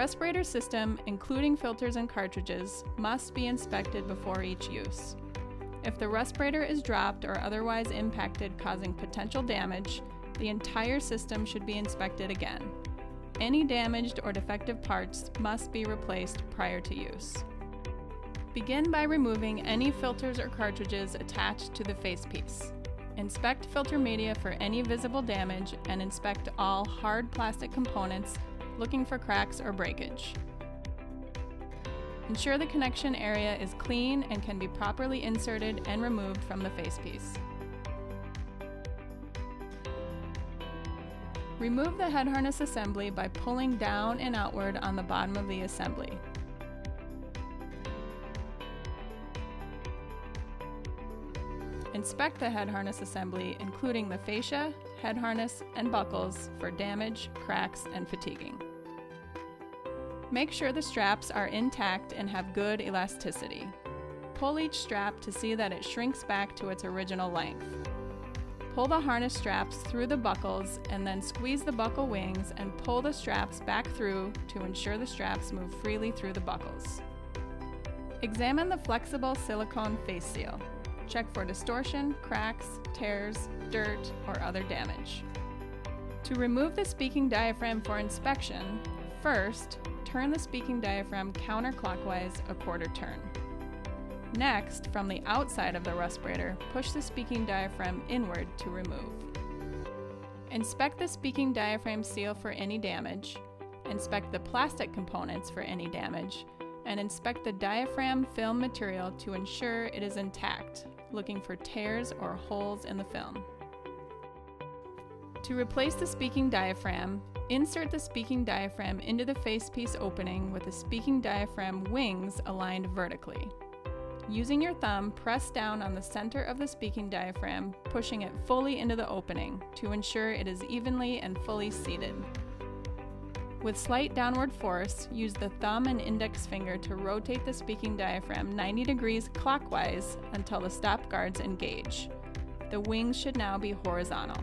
respirator system, including filters and cartridges, must be inspected before each use. If the respirator is dropped or otherwise impacted, causing potential damage, the entire system should be inspected again. Any damaged or defective parts must be replaced prior to use. Begin by removing any filters or cartridges attached to the facepiece. Inspect filter media for any visible damage and inspect all hard plastic components, looking for cracks or breakage. Ensure the connection area is clean and can be properly inserted and removed from the facepiece. Remove the head harness assembly by pulling down and outward on the bottom of the assembly. Inspect the head harness assembly, including the fascia, head harness, and buckles for damage, cracks, and fatiguing. Make sure the straps are intact and have good elasticity. Pull each strap to see that it shrinks back to its original length. Pull the harness straps through the buckles and then squeeze the buckle wings and pull the straps back through to ensure the straps move freely through the buckles. Examine the flexible silicone face seal. Check for distortion, cracks, tears, dirt, or other damage. To remove the speaking diaphragm for inspection, first, turn the speaking diaphragm counterclockwise a quarter turn. Next, from the outside of the respirator, push the speaking diaphragm inward to remove. Inspect the speaking diaphragm seal for any damage, inspect the plastic components for any damage, and inspect the diaphragm film material to ensure it is intact, looking for tears or holes in the film. To replace the speaking diaphragm, insert the speaking diaphragm into the facepiece opening with the speaking diaphragm wings aligned vertically. Using your thumb, press down on the center of the speaking diaphragm, pushing it fully into the opening to ensure it is evenly and fully seated. With slight downward force, use the thumb and index finger to rotate the speaking diaphragm 90 degrees clockwise until the stop guards engage. The wings should now be horizontal.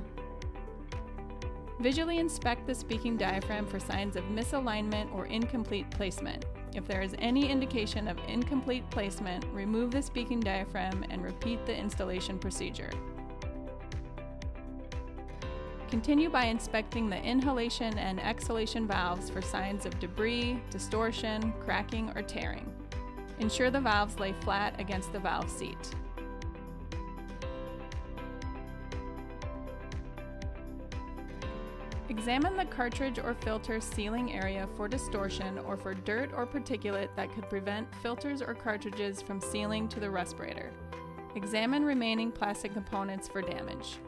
Visually inspect the speaking diaphragm for signs of misalignment or incomplete placement. If there is any indication of incomplete placement, remove the speaking diaphragm and repeat the installation procedure. Continue by inspecting the inhalation and exhalation valves for signs of debris, distortion, cracking, or tearing. Ensure the valves lay flat against the valve seat. Examine the cartridge or filter sealing area for distortion or for dirt or particulate that could prevent filters or cartridges from sealing to the respirator. Examine remaining plastic components for damage.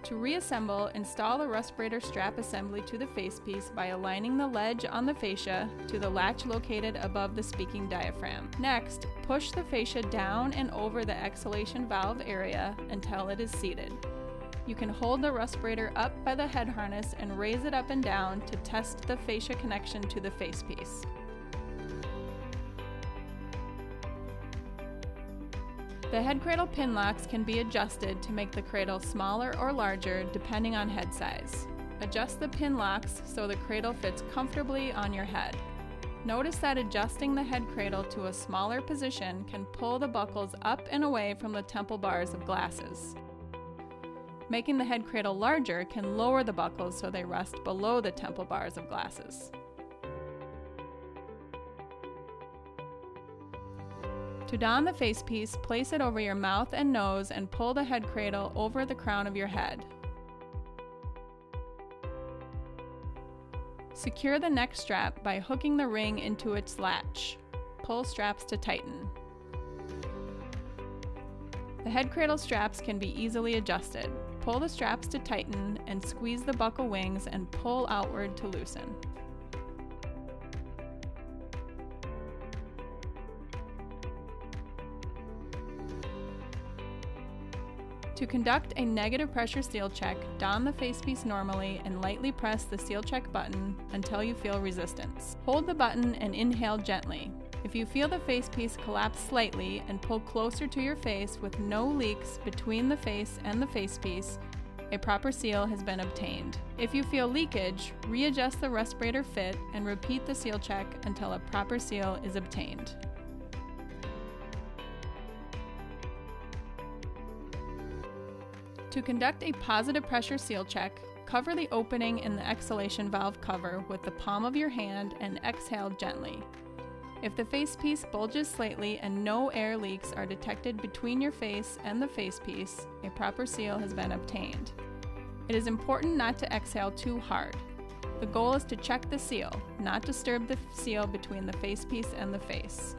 To reassemble, install the respirator strap assembly to the facepiece by aligning the ledge on the fascia to the latch located above the speaking diaphragm. Next, push the fascia down and over the exhalation valve area until it is seated. You can hold the respirator up by the head harness and raise it up and down to test the fascia connection to the facepiece. The head cradle pin locks can be adjusted to make the cradle smaller or larger depending on head size. Adjust the pin locks so the cradle fits comfortably on your head. Notice that adjusting the head cradle to a smaller position can pull the buckles up and away from the temple bars of glasses. Making the head cradle larger can lower the buckles so they rest below the temple bars of glasses. To don the facepiece, place it over your mouth and nose and pull the head cradle over the crown of your head. Secure the neck strap by hooking the ring into its latch. Pull straps to tighten. The head cradle straps can be easily adjusted. Pull the straps to tighten and squeeze the buckle wings and pull outward to loosen. To conduct a negative pressure seal check, don the facepiece normally and lightly press the seal check button until you feel resistance. Hold the button and inhale gently. If you feel the facepiece collapse slightly and pull closer to your face with no leaks between the face and the facepiece, a proper seal has been obtained. If you feel leakage, readjust the respirator fit and repeat the seal check until a proper seal is obtained. To conduct a positive pressure seal check, cover the opening in the exhalation valve cover with the palm of your hand and exhale gently. If the facepiece bulges slightly and no air leaks are detected between your face and the facepiece, a proper seal has been obtained. It is important not to exhale too hard. The goal is to check the seal, not disturb the seal between the facepiece and the face.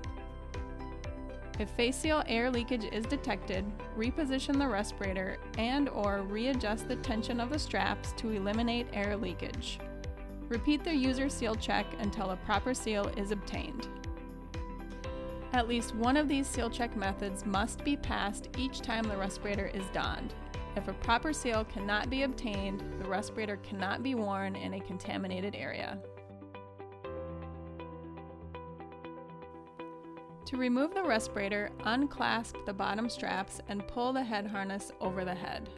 If face seal air leakage is detected, reposition the respirator and/or readjust the tension of the straps to eliminate air leakage. Repeat the user seal check until a proper seal is obtained. At least one of these seal check methods must be passed each time the respirator is donned. If a proper seal cannot be obtained, the respirator cannot be worn in a contaminated area. To remove the respirator, unclasp the bottom straps and pull the head harness over the head.